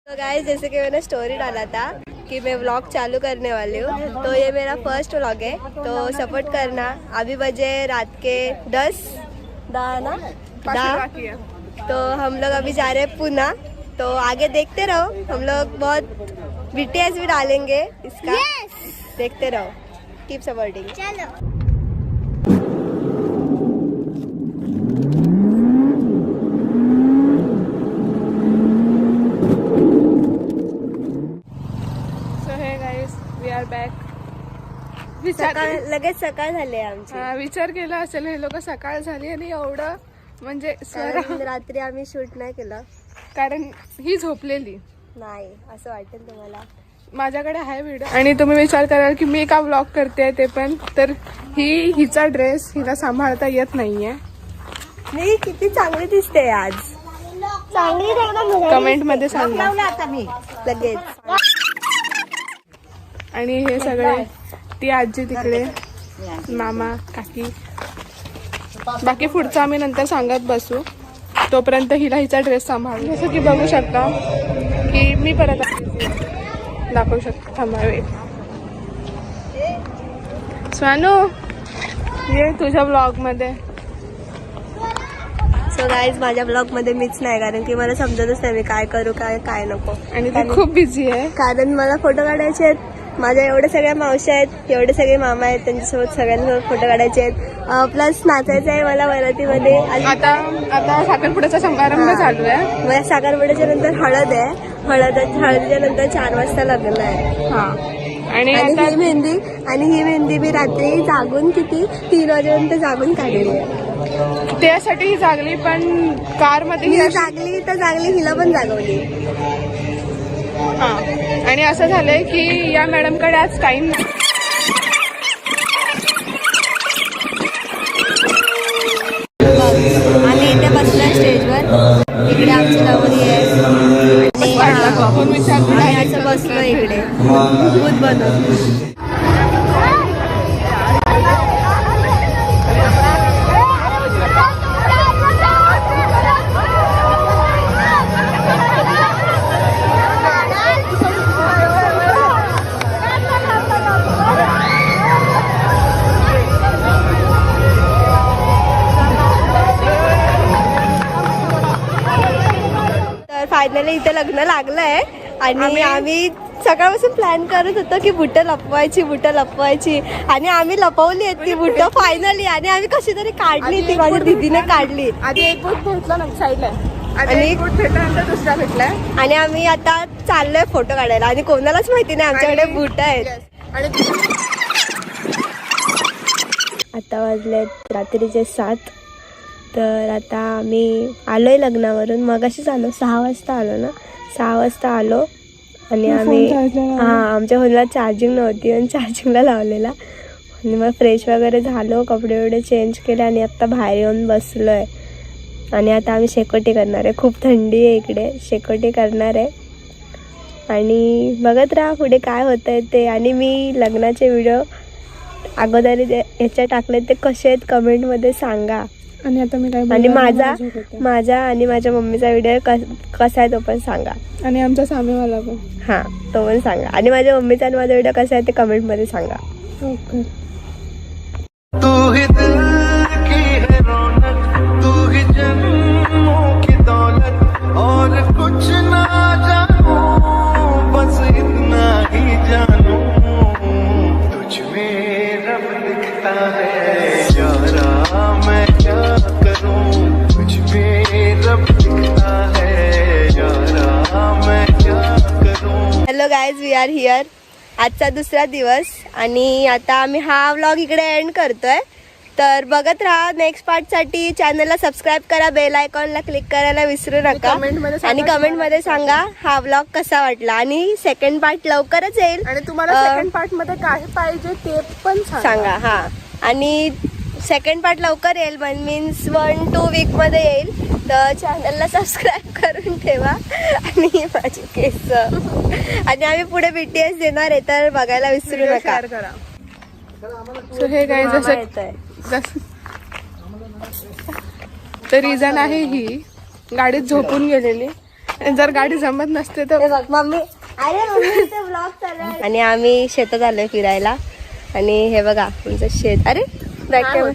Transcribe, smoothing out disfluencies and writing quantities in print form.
तो गाइस जैसे कि मैंने स्टोरी डाला था कि मैं व्लॉग चालू करने वाली हूँ, तो ये मेरा फर्स्ट व्लॉग है, तो सपोर्ट करना। अभी बजे रात के 10 ना 10, तो हम लोग अभी जा रहे हैं पुणे। तो आगे देखते रहो, हम लोग बहुत BTS भी डालेंगे इसका। देखते रहो, कीप सपोर्टिंग। चलो लगेच सकाळ झाली आमची। विचार केला असेल हे लोक सकाळ झाली आणि एवढं म्हणजे रात्री आम्ही शूट नाही केलं कारण ही झोपलेली नाही असं वाटेल तुम्हाला। माझ्याकडे आहे व्हिडिओ आणि तुम्ही विचार कराल की मी का व्लॉग करते ते पण, तर हिचा ड्रेस हिला सांभाळता येत नाहीये। मी किती चांगली दिसते आज, चांगली कमेंट मध्ये सांगा आता मी लगेच। आणि हे सगळे ती आजी तिकडे, मामा काकी, बाकी पुढचं आम्ही नंतर सांगत बसू, तोपर्यंत हिला हिचा ड्रेस सांभाळू। जसं की बघू शकता की मी परत दाखवू शकतो, थांबावे स्वानू ये तुझ्या ब्लॉग मध्ये। सो गाईज माझ्या ब्लॉग मध्ये मीच नाही, कारण की मला समजतच नाही मी काय करू काय नको। आणि ती खूप बिझी आहे कारण मला फोटो काढायचे आहेत, माझ्या एवढ्या सगळ्या मावश्या आहेत, एवढे सगळे मामा आहेत, त्यांच्यासोबत सगळ्यांसोबत फोटो काढायचे आहेत, प्लस नाचायचं आहे मला वरातीमध्ये। आता साखरपुड्याचा समारंभ चालू आहे, मला साखरपुड्याच्या नंतर हळद आहे, हळदीच्या नंतर 4 वाजता लग्न आहे। आणि ही मेहंदी मी रात्री जागून किती 3 वाजेपर्यंत जागून काढली आहे। त्यासाठी ही जागली, पण कार मध्ये जागली तर जागली, हिला पण जागवली। आणि असं झालंय की या मॅडमकडे आज टाइम नाही। आम्ही इथे बसलोय स्टेजवर, इकडे आमची नवरी आहे आणि असं बसलोय इकडे भूत बनवून। फायनली इथे लग्न लागलंय आणि आम्ही सकाळपासून प्लॅन करत होतो की बुटं लपवायची आणि आम्ही लपवली आहेत ती बुटं फायनली, आणि आम्ही कशी तरी काढली, ती माझ्या दीदीने काढली। आधी एक बुट भेटला ना साईडला, आणि एक बुट भेटल्यानंतर दुसरा भेटलाय, आणि आम्ही आता चाललोय फोटो काढायला आणि कोणालाच माहिती नाही आमच्याकडे बुट आहेत। आता वाजलेत रात्रीचे 7, तर आता आम्ही आलोय लग्नावरून, मगाशीच आलो, 6 वाजता आलो ना, 6 वाजता आलो आणि आम्ही आमच्या फोनला चार्जिंग नव्हती आणि चार्जिंगला लावलेला, आणि मग फ्रेश वगैरे झालो, कपडे वगैरे चेंज केले आणि आत्ता बाहेर येऊन बसलोय। आणि आता आम्ही शेकोटी करणार आहे, खूप थंडी आहे इकडे, शेकोटी करणार आहे आणि बघत राहा पुढे काय होत आहे ते। आणि मी लग्नाचे व्हिडिओ अगोदर ह्याच्या टाकले ते कसे आहेत कमेंटमध्ये सांगा, आणि आता मी काय आणि माझा आणि माझ्या मम्मीचा व्हिडिओ कसा आहे तो पण सांगा, आणि आमचा सामेवाला पण तो पण सांगा, आणि माझ्या मम्मीचा आणि माझा व्हिडिओ कसा आहे ते कमेंट मध्ये सांगा। ओके। तू ही दिल की है रौनक, तू ही जन्मों की दौलत, और कुछ ना जानूं, बस इतना ही जानूं, तुझ में रब दिखता है यारा, मैं क्या करूं, तुझ में रब दिखता है यारा, मैं क्या करूं। Hello guys, we are here. आजचा दुसरा दिवस आणि आता आम्ही हा व्लॉग इकडे एंड करतोय, तर बघत राहा नेक्स्ट पार्टसाठी। चॅनलला सबस्क्राईब करा, बेल आयकॉनला क्लिक करायला विसरू नका, आणि कमेंटमध्ये सांगा हा व्लॉग कसा वाटला, आणि सेकंड पार्ट लवकरच येईल, आणि तुम्हाला सेकंड पार्ट मध्ये काय पाहिजे ते पण सांगा। आणि सेकंड पार्ट लवकर येईल, मीन्स 1-2 वीक मध्ये येईल, तर चॅनलला सबस्क्राईब करून ठेवा। आणि माझी केस, आणि आम्ही पुढे BTS देणार आहे, तर बघायला विसरू नका। सो हे काय तर रिझन आहे ही गाडीत झोपून गेलेली, जर गाडी जमत नसते तर हे बघ मम्मी, अरे मम्मीचे ब्लॉग चालू आहे. आणि आम्ही शेतात आलोय फिरायला. आणि हे बघा आमचं शेत. अरे बॅक कॅमेरा नाही होत.